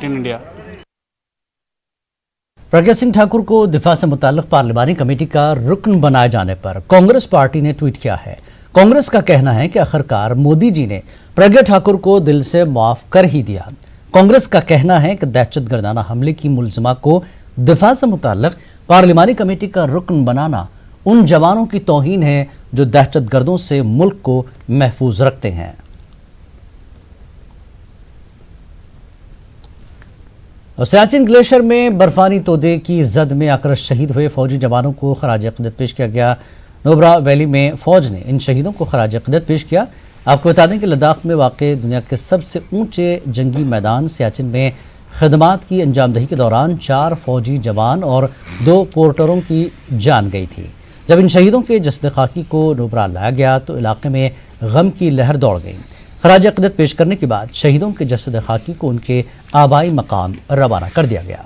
इन India. Pragya Singh Thakur को दिफा से मुताल्लिक पार्लिमानी कमेटी का रुकन बनाए जाने पर कांग्रेस पार्टी ने ट्वीट किया है। कांग्रेस का कहना है कि आखिरकार मोदी जी ने प्रज्ञा ठाकुर को दिल से माफ कर ही दिया। कांग्रेस का कहना है कि दहशतगर्दाना हमले की मुलजिमा को दिफा से मुताल्लिक पार्लिमानी कमेटी का रुकन बनाना उन जवानों की तौहीन है जो दहशतगर्दों से मुल्क को महफूज रखते हैं। और सियाचिन ग्लेशियर में बर्फानी तोदे की जद में आकर शहीद हुए फौजी जवानों को खराज अक़ीदत पेश किया गया। नुब्रा वैली में फौज ने इन शहीदों को खराज अक़ीदत पेश किया। आपको बता दें कि लद्दाख में वाक़े दुनिया के सबसे ऊंचे जंगी मैदान सियाचिन में खदमात की अंजामदही के दौरान 4 फौजी जवान और 2 पोर्टरों की जान गई थी। जब इन शहीदों के जस्द खाकी को नुब्रा लाया गया तो इलाके में गम की लहर दौड़ गई। खराज अक़ीदत पेश करने के बाद शहीदों के जस्द खाकी को उनके आबाई मकाम रवाना कर दिया गया।